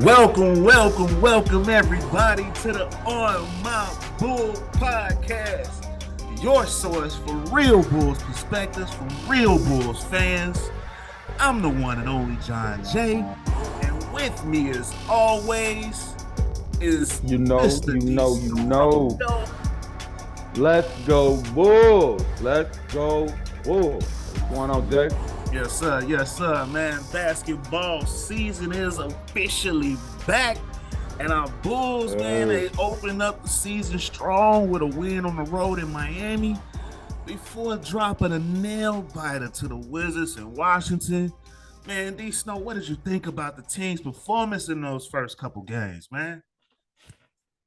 Welcome, everybody, to the On My Bull podcast. Your source for real Bulls perspectives from real Bulls fans. I'm the one and only John Jay, and with me, as always, is Mr. Let's go Bulls. Let's go Bulls. What's going on, Jay? Yes, sir, man. Basketball season is officially back. And our Bulls, man, they opened up the season strong with a win on the road in Miami before dropping a nail biter to the Wizards in Washington. Man, D Snow, what did you think about the team's performance in those first couple games, man?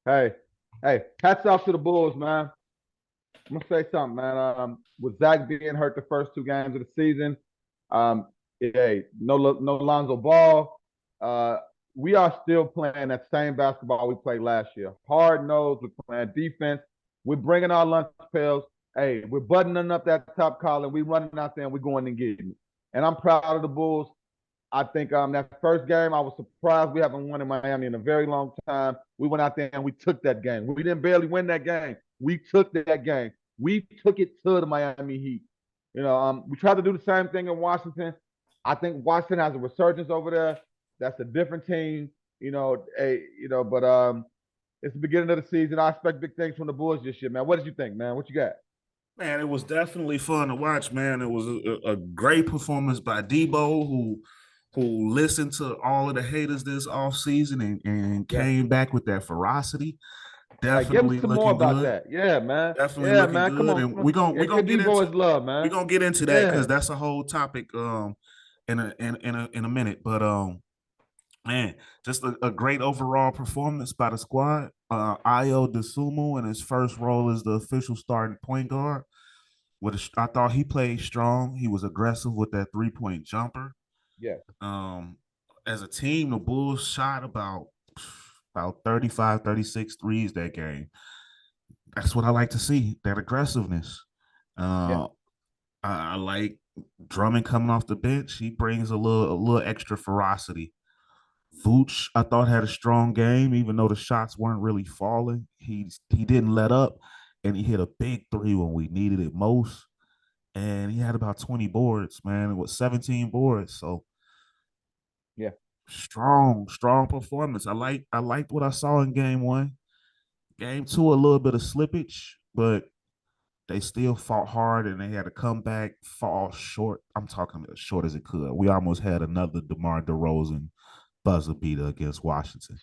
Hey, hats off to the Bulls, man. I'm gonna say something, man. With Zach being hurt the first two games of the season, no Lonzo Ball. We are still playing that same basketball we played last year. Hard nose, we're playing defense. We're bringing our lunch pails. Hey, we're buttoning up that top collar. We're running out there and we're going and getting it. And I'm proud of the Bulls. I think that first game, I was surprised we haven't won in Miami in a very long time. We went out there and we took that game. We didn't barely win that game. We took that game. We took it to the Miami Heat. We tried to do the same thing in Washington. I think Washington has a resurgence over there. That's a different team, but it's the beginning of the season. I expect big things from the Bulls this year, man. What did you think, man? What you got? Man, it was definitely fun to watch, man. It was a great performance by DeBo, who listened to all of the haters this offseason and came back with that ferocity. Definitely give us some more about that. Yeah, man. Definitely looking good. Come on, and we're gonna get into his love, man. We're gonna get into that because that's a whole topic in a minute. But man, just a great overall performance by the squad. Ayo Dosunmu in his first role as the official starting point guard. I thought he played strong. He was aggressive with that 3-point jumper. Yeah. As a team, the Bulls shot about 35, 36 threes that game. That's what I like to see, that aggressiveness. I like Drummond coming off the bench. He brings a little extra ferocity. Vooch, I thought, had a strong game, even though the shots weren't really falling. He didn't let up, and he hit a big three when we needed it most. And he had about 20 boards, man. It was 17 boards. So yeah, strong performance. I liked what I saw in game one. Game two, a little bit of slippage, but they still fought hard and they had to come back, fall short. I'm talking as short as it could. We almost had another DeMar DeRozan buzzer beater against Washington.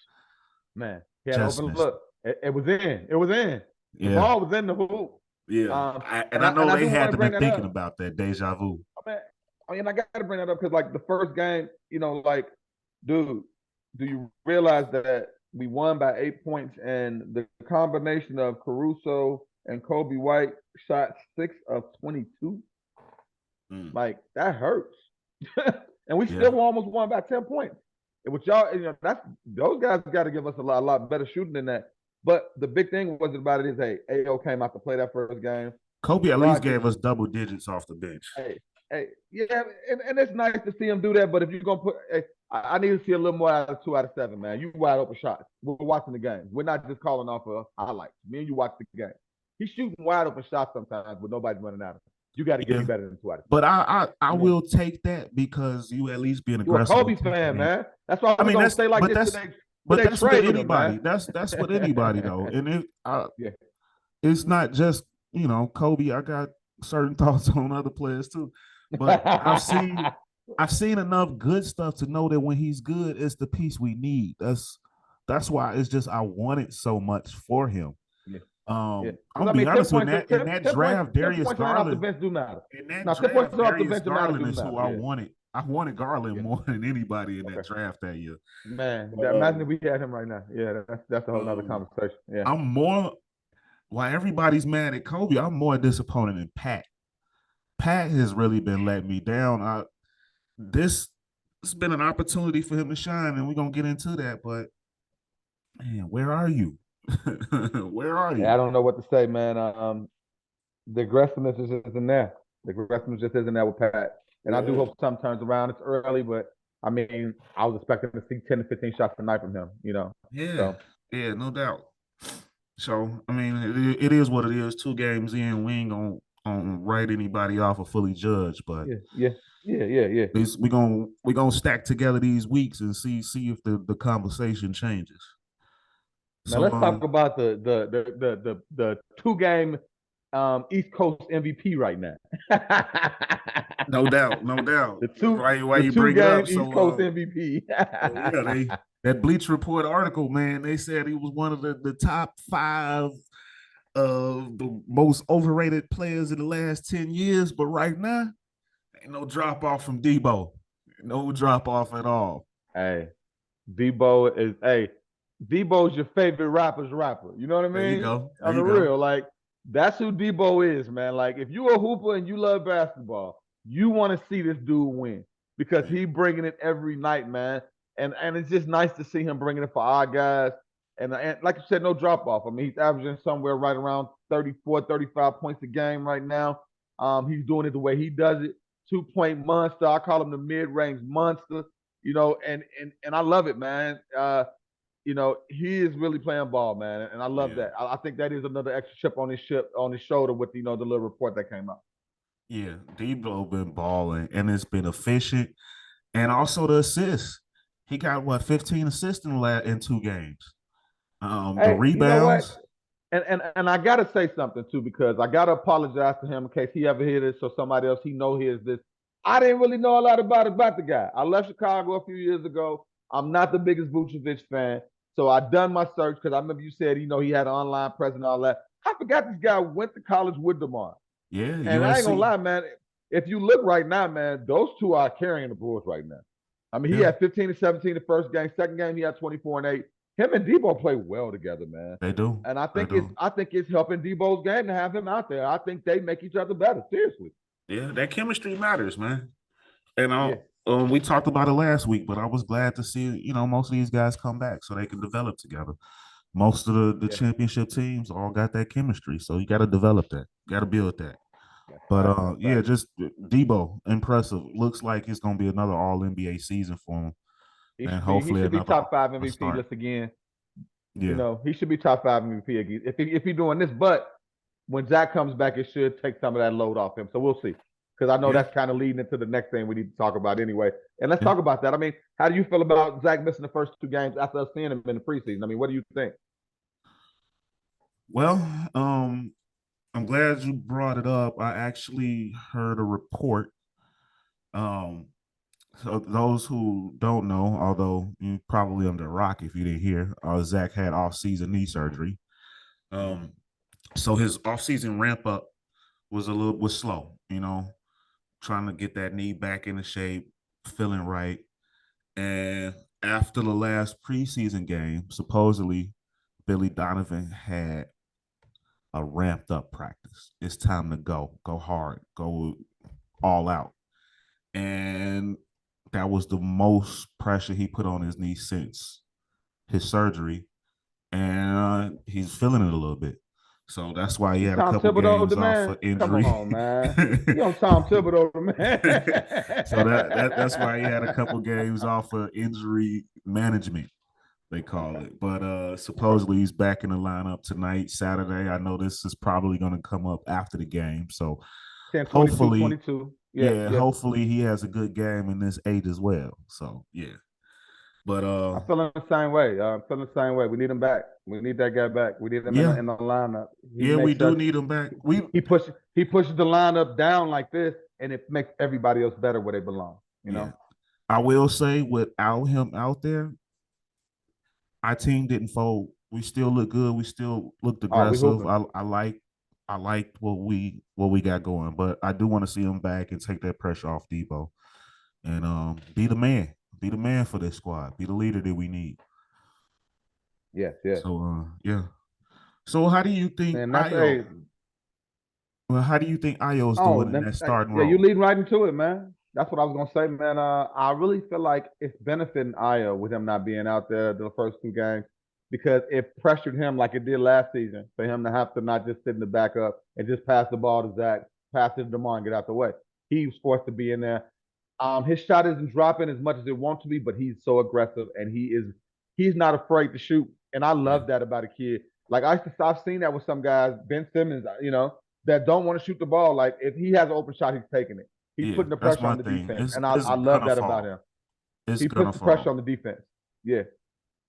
Man, he had open look. It was in. It was in. The ball was in the hoop. Yeah, I know they had to be thinking about that deja vu. I got to bring that up because, like, the first game, dude, do you realize that we won by 8 points and the combination of Caruso and Kobe White shot 6 of 22? Like, that hurts. And we still almost won by 10 points. It was y'all, those guys got to give us a lot better shooting than that. But the big thing about it is, AO came out to play that first game. Kobe at least gave us double digits off the bench. And it's nice to see him do that. But if you're gonna put, I need to see a little more out of 2 out of 7, man. You wide open shots. We're watching the game. We're not just calling off of highlights. Me and you watch the game. He's shooting wide open shots sometimes, but nobody's running out of it. You got to get better than 2 out of 7. But I will take that because you at least being aggressive. You're a Kobe fan, man. That's why I'm gonna say like this today. But that's with anybody. That's with anybody though. And it's not just, Kobe. I got certain thoughts on other players too. But I've seen enough good stuff to know that when he's good, it's the piece we need. That's why it's just I want it so much for him. Yeah. I'm gonna be honest with that. In that draft, Darius Garland. Do matter. In that draft, Darius Garland is who I wanted. I wanted Garland more than anybody in that draft that year. Man, imagine if we had him right now. Yeah, that's a whole other conversation. Yeah, I'm more. While everybody's mad at Kobe, I'm more disappointed in Pat. Pat has really been letting me down. This has been an opportunity for him to shine, and we're gonna get into that. But man, where are you? Where are you? I don't know what to say, man. The aggressiveness just isn't there. The aggressiveness just isn't there with Pat. And I do hope something turns around. It's early, but I mean, I was expecting to see 10 to 15 shots a night from him, you know. Yeah, So yeah, no doubt. So I mean, it is what it is. 2 games in, we ain't gonna write anybody off or fully judge, but yeah. at least we gonna stack together these weeks and see if the conversation changes. Now So let's talk about the 2 game East Coast MVP right now. no doubt, no doubt. the two Why the you two bring it game up? East Coast MVP. So yeah, that Bleach Report article, man, they said he was one of the top 5 of the most overrated players in the last 10 years. But right now, ain't no drop off from Debo. No drop off at all. Hey, Debo's your favorite rapper's rapper. You know what I There you mean? go. There On the you go. real, like that's who Debo is, man. Like if you a hooper and you love basketball, you want to see this dude win because Yeah. he bringing it every night, man. And it's just nice to see him bringing it for our guys. And like you said, no drop off. I mean, he's averaging somewhere right around 34, 35 points a game right now. He's doing it the way he does it. 2 point monster. I call him the mid range monster. You know, and I love it, man. He is really playing ball, man, and I love Yeah. that. I think that is another extra chip on his shoulder with the little report that came out. Yeah. Debo been balling and it's been efficient. And also the assists. He got what 15 assists in 2 games. The Hey, you know what? rebounds. And I gotta say something too because I gotta apologize to him in case he ever hears this or somebody else he know hears this. I didn't really know a lot about the guy. I left Chicago a few years ago. I'm not the biggest Vucevic fan, so I done my search because I remember you said he had an online presence and all that. I forgot this guy went to college with DeMar. Yeah, And I ain't gonna USC. lie, man. If you look right now, man, those two are carrying the Bulls right now. I mean, he Yeah, had 15 and 17 the first game. Second game, he had 24 and 8. Him and Debo play well together, man. they do. And I They think it's do. I think it's helping Debo's game to have him out there. I think they make each other better. Seriously. Yeah, that chemistry matters, man. And Yeah. we talked about it last week, but I was glad to see most of these guys come back so they can develop together. Most of the Yeah. championship teams all got that chemistry, so you got to develop that, got to build that. That's a But fact. That's a yeah, fact. just Debo, impressive. Looks like it's gonna be another All NBA season for him, and He hopefully should be another top five All MVP start. list again. Yeah, He should be top five MVP again if he's doing this. But when Zach comes back, it should take some of that load off him. So we'll see. Because I know yeah, that's kind of leading into the next thing we need to talk about anyway. And let's yeah. talk about that. I mean, how do you feel about Zach missing the first 2 games after us seeing him in the preseason? I mean, what do you think? Well, I'm glad you brought it up. I actually heard a report. Um, so those who don't know, although you probably under a rock if you didn't hear, Zach had off-season knee surgery. Um, so his off-season ramp up was slow. Trying to get that knee back into shape, feeling right. And after the last preseason game, supposedly Billy Donovan had a ramped up practice. It's time to go hard, go all out. And that was the most pressure he put on his knee since his surgery. And he's feeling it a little bit. So that's why he You had a Tom couple Thibodeau, games the off for man? Come injury. on, man. You don't Tom Thibodeau, the So that's why he had a man. couple games off for injury management, they call it. But supposedly he's back in the lineup tonight, Saturday. I know this is probably going to come up after the game. So 10, 22, hopefully, 22. Yeah, yeah, yeah. hopefully he has a good game in this age as well. So yeah. But I'm feeling the same way. I'm feeling the same way. We need him back. We need that guy back. We need him yeah, in the lineup. He yeah, we makes do us. need him back. We He pushes the lineup down like this, and it makes everybody else better where they belong. You yeah. know. I will say without him out there, our team didn't fold. We still look good. We still looked Oh, we aggressive. hooping. I liked what we got going, but I do want to see him back and take that pressure off Debo and be the man. Be the man for this squad. Be the leader that we need. Yes, yes. So yeah. So how do you think And that's a. Io? Well, how do you think Io's Oh, doing in that starting yeah, you role? lead right into it, man. That's what I was gonna say, man. I really feel like it's benefiting Io with him not being out there the first 2 games because it pressured him like it did last season for him to have to not just sit in the backup and just pass the ball to Zach, pass it to DeMar and get out the way. He was forced to be in there. His shot isn't dropping as much as it wants to be, but he's so aggressive and he's not afraid to shoot. And I Yeah, love that about a kid. Like I've seen that with some guys, Ben Simmons, that don't want to shoot the ball. Like if he has an open shot, he's taking it. He's yeah, putting the that's pressure my on the thing. defense. It's And it's I love gonna that about fall. him. It's He puts gonna the pressure fall. on the defense. Yeah.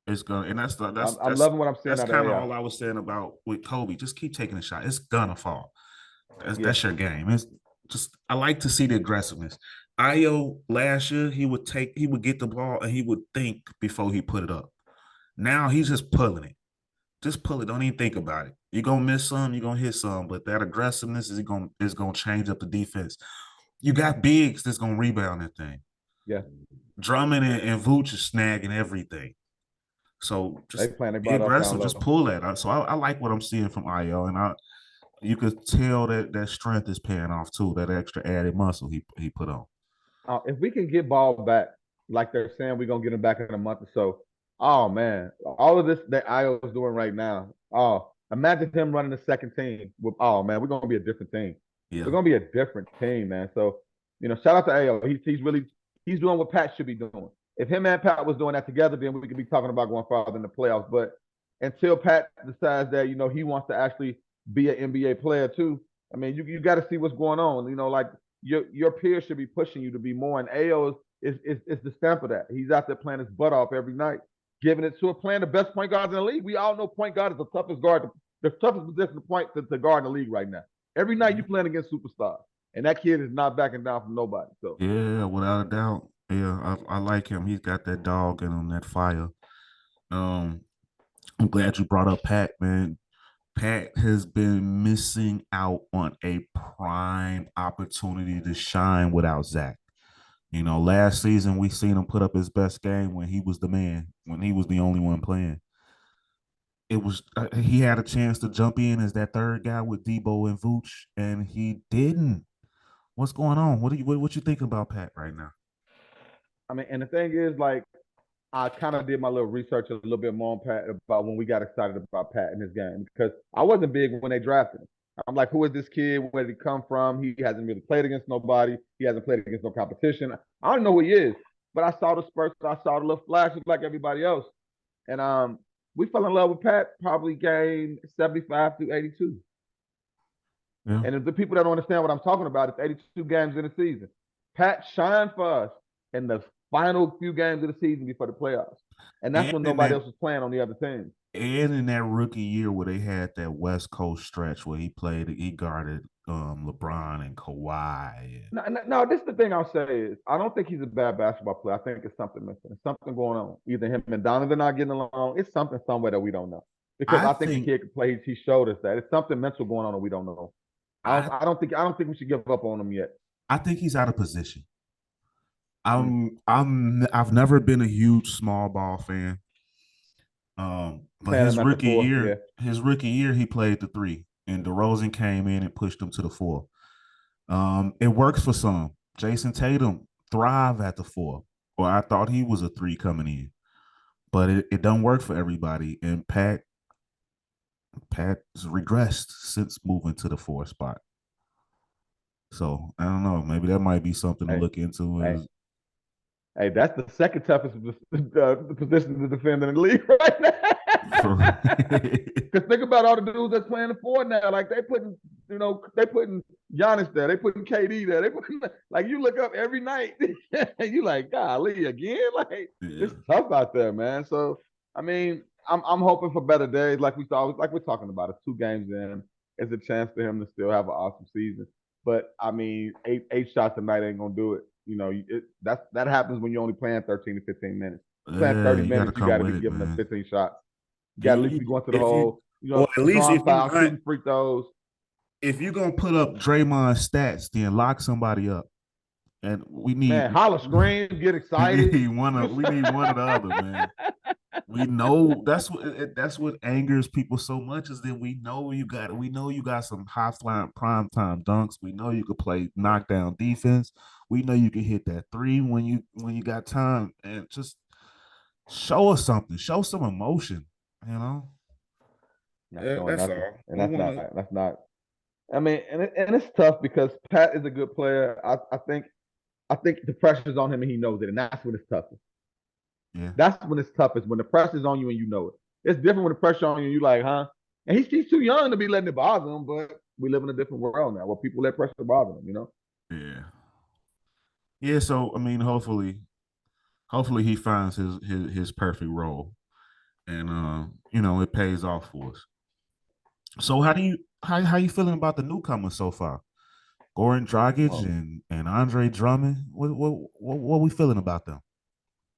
It's gonna, and I'm loving what I'm seeing that's out of kind of AI. all I was saying about with Kobe. Just keep taking a shot. It's gonna fall. Yeah. That's your game. It's just I like to see the aggressiveness. Io last year he would get the ball and he would think before he put it up. Now he's just pulling it. Just pull it. Don't even think about it. You're gonna miss some, you're gonna hit some, but that aggressiveness is gonna change up the defense. You got bigs that's gonna rebound that thing. Yeah. Drummond and Vooch is snagging everything. So They just playing their be butt off down aggressive. Just low. pull that. So I like what I'm seeing from IO, and you could tell that strength is paying off too. That extra added muscle he put on. If we can get ball back, like they're saying, we're gonna get him back in a month or so. Oh man, all of this that Io's doing right now. Oh, imagine him running the second team. Oh man, we're gonna be a different team. Yeah, We're gonna be a different team, man. So, shout out to Ayo. He's doing what Pat should be doing. If him and Pat was doing that together, then we could be talking about going farther in the playoffs. But until Pat decides that he wants to actually be an NBA player too, I mean, you got to see what's going on. Like your peers should be pushing you to be more. And Ayo is the stamp of that. He's out there playing his butt off every night, giving it to playing the best point guards in the league. We all know point guard is the toughest guard, the toughest position to guard in the league right now. Every night you playing against superstars, and that kid is not backing down from nobody. So yeah, without a doubt. Yeah, I like him. He's got that dog in him, that fire. Um, I'm glad you brought up Pat, man. Pat has been missing out on a prime opportunity to shine without Zach. Last season we seen him put up his best game when he was the man, when he was the only one playing. He had a chance to jump in as that third guy with Debo and Vooch, and he didn't. What's going on? What you think about Pat right now? I mean, and the thing is, like, I kind of did my little research a little bit more on Pat about when we got excited about Pat in his game because I wasn't big when they drafted him. I'm like, who is this kid? Where did he come from? He hasn't really played against nobody. He hasn't played against no competition. I don't know who he is, but I saw the spurts. I saw the little flashes like everybody else, and we fell in love with Pat probably game 75 through 82. Yeah, And if the people that don't understand what I'm talking about, it's 82 games in the season. Pat shined for us in the final few games of the season before the playoffs. And that's and when in nobody that else was playing on the other team. and in that rookie year where they had that West Coast stretch where he guarded LeBron and Kawhi. No, this is the thing I'll say is I don't think he's a bad basketball player. I think it's something missing. There's something going on. Either him and Donovan not getting along. It's something somewhere that we don't know. Because I I think the think kid can play. He showed us that. It's something mental going on that we don't know. I I don't think we should give up on him yet. I think he's out of position. Mm. I've never been a huge small ball fan. But Playing him at the four, yeah. his rookie year, he played the three, and DeRozan came in and pushed him to the four. It works for some. Jason Tatum thrive at the four, or I thought he was a three coming in, but it don't work for everybody. And Pat's regressed since moving to the four spot. So I don't know. Maybe that might be something to Hey, look into. hey, hey, that's the second toughest position to defend in the league right now. Because think about all the dudes that's playing the four now. Like they putting Giannis there, they putting KD there, they putting like you look up every night and you like, golly, again, like Yeah. it's tough out there, man. So I mean, I'm hoping for better days, like we're talking about. It's 2 games in. It's a chance for him to still have an awesome season. But I mean, eight shots a night ain't gonna do it. That happens when you're only playing 13 to 15 minutes. Playing Yeah, 30 you got to minutes, you got come to be with it, giving us man. 15 shots. You got to at least be going to the If you hole, or at least drawing fouls, shooting free throws. if you're gonna put up Draymond stats, then lock somebody up. And Man, holler, scream, get we excited. need one or the other, man. We know that's what angers people so much is that we know you got some high flying prime time dunks. We know you could play knockdown defense. We know you can hit that three when you got time, and just show us something. Show some emotion, you know. Not Yeah, showing that's nothing, all. and We that's want not. to. I mean, and it's tough because Pat is a good player. I think I think the pressure's on him and he knows it, and that's when it's toughest. Yeah. That's when it's toughest, when the pressure's on you and you know it. It's different when the pressure on you and you like, huh? And he's too young to be letting it bother him, but we live in a different world now where people let pressure bother them, you know? Yeah. Yeah. So I mean, hopefully he finds his perfect role, and it pays off for us. So how you feeling about the newcomers so far? Goran Dragic Well, and Andre Drummond. What we feeling about them?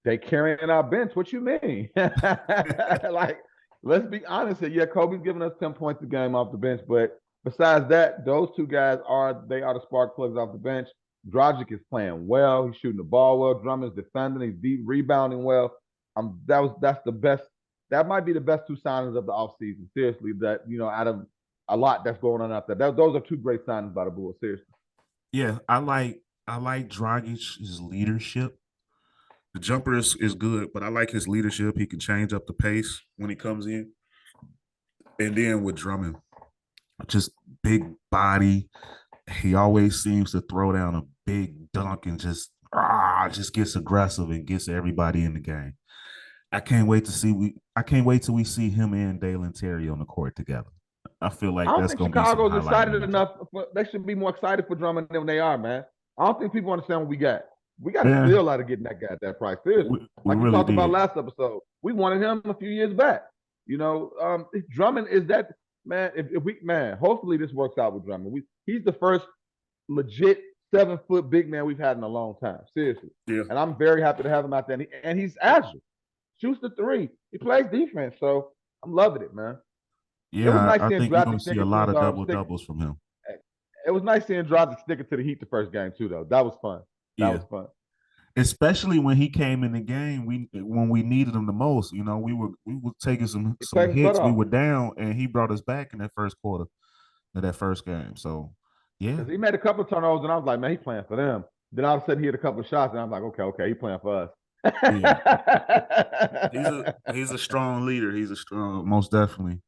they carrying our bench. What you mean? Like, let's be honest here. Yeah, Kobe's giving us 10 points a game off the bench, but besides that, those two guys are the spark plugs off the bench. Dragic is playing well. He's shooting the ball well. Drummond's defending. He's rebounding well. That's the best. That might be the best two signings of the offseason. Seriously, that out of a lot that's going on out there. Those are two great signings by the Bulls. Seriously. Yeah, I like Dragic's leadership. The jumper is good, but I like his leadership. He can change up the pace when he comes in. And then with Drummond, just big body. He always seems to throw down a big dunk and just gets aggressive and gets everybody in the game. I can't wait till we see him and Dalen Terry on the court together. I feel I like don't that's think gonna be some Chicago's highlight excited moments. enough. They should be more excited for Drummond than they are, man. I don't think people understand what we got. We got a Yeah, steal out of getting that guy at that price. Seriously, we like you really talked about did. last episode, we wanted him a few years back. Drummond is that man. If we man, hopefully this works out with Drummond. He's the first legit 7 foot big man we've had in a long time. Seriously, Yeah, and I'm very happy to have him out there. And he's agile, shoots the three. He plays defense, so I'm loving it, man. It was yeah. nice I seeing think we're gonna Dragic see a sticking to lot his of double stick. doubles from him. It was nice seeing Dragic sticking to the Heat the first game too, though. That was fun. That Yeah, was fun. especially when he came in the game, when we needed him the most. We were taking He some played his butt hits. We off were down, and he brought us back in that first quarter of that first game. So yeah, because he made a couple of turnovers, and I was like, man, he playing for them. Then all of a sudden, he hit a couple of shots, and I'm like, okay, he playing for us. yeah. He's a strong leader. He's a strong, most definitely.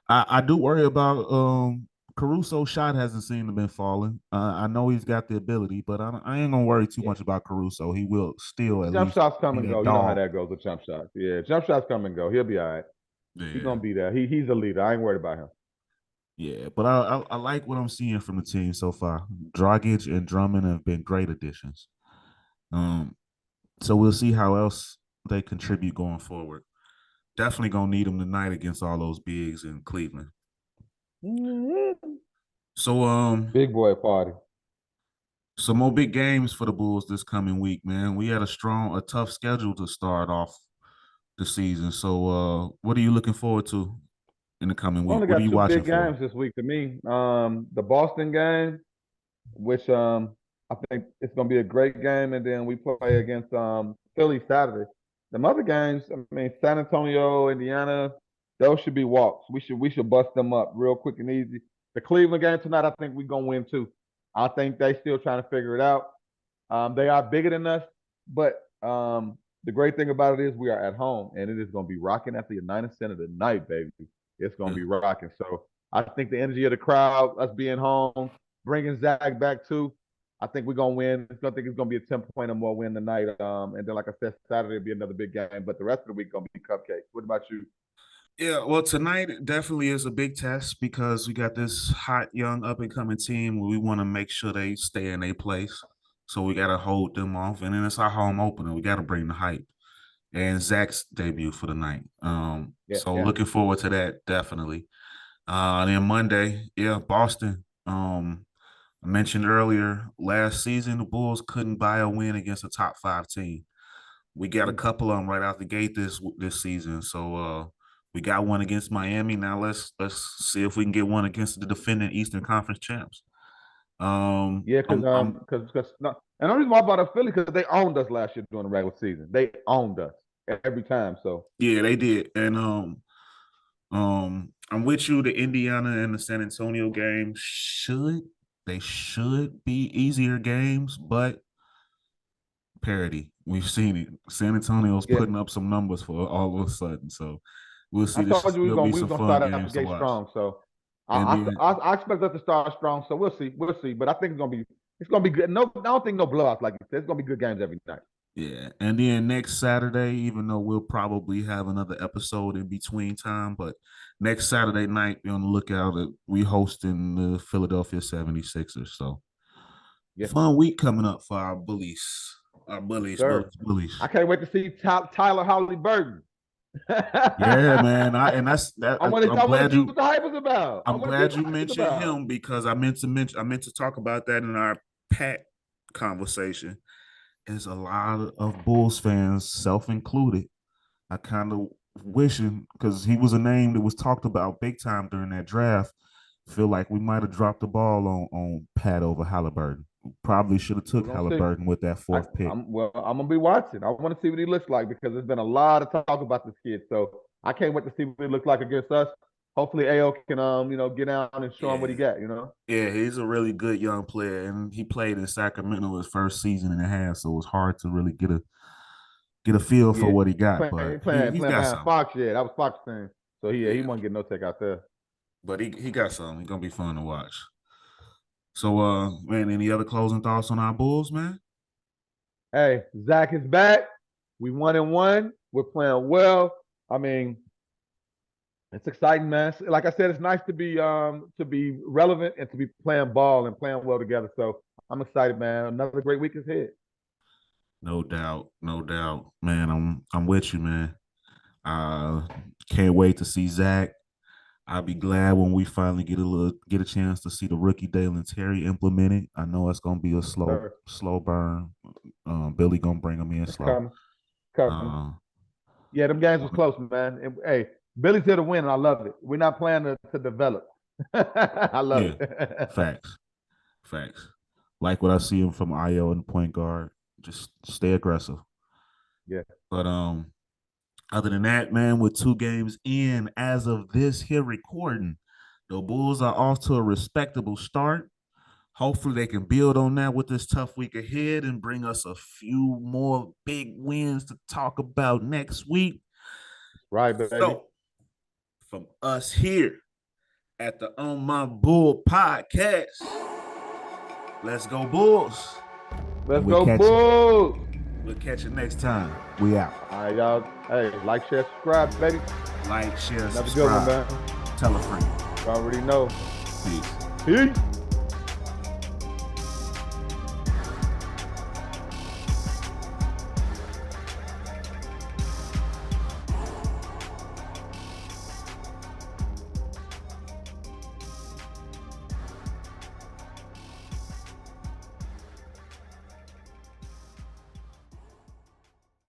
I do worry about Caruso's shot hasn't seemed to been falling. I know he's got the ability, but I ain't gonna worry too Yeah. much about Caruso. He will still at Jump least shots come be and that go. You know how dog. that goes with jump shots. Yeah, jump shots come and go. He'll be all right. He's Yeah, gonna be there. He's a leader. I ain't worried about him. yeah. But I like what I'm seeing from the team so far. Dragic and Drummond have been great additions. Um, so we'll see how else they contribute going forward. Definitely gonna need them tonight against all those bigs in Cleveland. Mm-hmm. So Big boy party. some more big games for the Bulls this coming week, man. We had a tough schedule to start off the season. So what are you looking forward to in the coming We week? only What are got you two watching big for? games this week to me. The Boston game, which I think it's gonna be a great game, and then we play against Philly Saturday. The other games, I mean, San Antonio, Indiana, those should be walks. We should bust them up real quick and easy. The Cleveland game tonight, I think we're gonna win too. I think they still trying to figure it out. They are bigger than us, but the great thing about it is we are at home, and it is gonna be rocking at the United Center tonight, baby. It's gonna Yeah. be rocking. So I think the energy of the crowd, us being home, bringing Zach back too. I think we're gonna win. I think it's gonna be a 10 point or more win tonight. And then, like I said, Saturday will be another big game. But the rest of the week gonna be cupcakes. What about you? Yeah, well, tonight definitely is a big test because we got this hot, young, up and coming team where we want to make sure they stay in their place. So we got to hold them off. And then it's our home opener. We got to bring the hype. And Zach's debut for the night. Yeah, So yeah. looking forward to that, definitely. Then Monday, yeah, Boston. I mentioned earlier, last season, the Bulls couldn't buy a win against a top five team. We got a Mm. couple of them right out the gate this season. So we got one against Miami. Now let's see if we can get one against the defending Eastern Conference champs. Yeah, because I'm no, and the reason why I brought up Philly because they owned us last year during the regular season. They owned us every time. So yeah, they did. And I'm with you. The Indiana and the San Antonio game should be easier games, but parity. We've seen it. San Antonio's yeah, putting up some numbers for all of a sudden. So we'll I see. This should told you still be we was some gonna fun start out the games to gate watch. strong. So And I then I, I expect us to start strong. So we'll see. But I think it's gonna be It's gonna be good. No, I don't think no blowouts like you said. It's gonna be good games every night. Yeah. And then next Saturday, even though we'll probably have another episode in between time, but next Saturday night, be on the lookout. We hosting the Philadelphia 76ers. So Yeah, fun week coming up for our bullies. Our yes, bullies, sir. bullies, bullies. I can't wait to see Tyler Halliburton. Yeah, man. And that's that. I want to. I'm I want glad to see you. what the hype is about. I I'm want to see what glad the you hype is mentioned about. him because I meant to talk about that in our Pat conversation. Is a lot of Bulls fans, self included. I kind of wishing because he was a name that was talked about big time during that draft. Feel like we might have dropped the ball on Pat over Halliburton. Probably should have We're took gonna see. Halliburton with that I, fourth pick. I'm gonna be watching. I want to see what he looks like because there's been a lot of talk about this kid. So I can't wait to see what he looks like against us. Hopefully, AO can get down and show him what he Yeah, got. yeah, he's a really good young player, and he played in Sacramento his first season and a half, so it was hard to really get a feel for Yeah, what he got. playing But playing he's playing got behind some. Fox. Yeah, that was Fox thing. So he Yeah, wasn't getting no take out there. but he got some. He's gonna be fun to watch. So, man, any other closing thoughts on our Bulls, man? Hey, Zach is back. We 1-1. We're playing well. I mean, it's exciting, man. Like I said, it's nice to be relevant and to be playing ball and playing well together. So I'm excited, man. Another great week is ahead. No doubt, no doubt, man. I'm with you, man. Uh, can't wait to see Zach. I'll be glad when we finally get a chance to see the rookie Dalen Terry implemented. I know it's gonna be a Yes, slow sir. slow burn. Billy gonna bring him in It's slow. coming. Coming. Uh, Yeah, them games was close, man. And, hey, Billy's here to win, and I love it. We're not playing to develop. I love yeah, it. facts, facts. Like what I see him from IO and point guard. Just stay aggressive. Yeah. But other than that, man, with 2 games in as of this here recording, the Bulls are off to a respectable start. Hopefully, they can build on that with this tough week ahead and bring us a few more big wins to talk about next week. Right, baby. So, from us here at the On My Bull podcast, let's go Bulls. Let's go, Bulls. We'll catch you next time. We out. All right, y'all. Hey, like, share, subscribe, baby. Like, share, Another good one, subscribe. man. Tell a friend. You already know. Peace. Peace.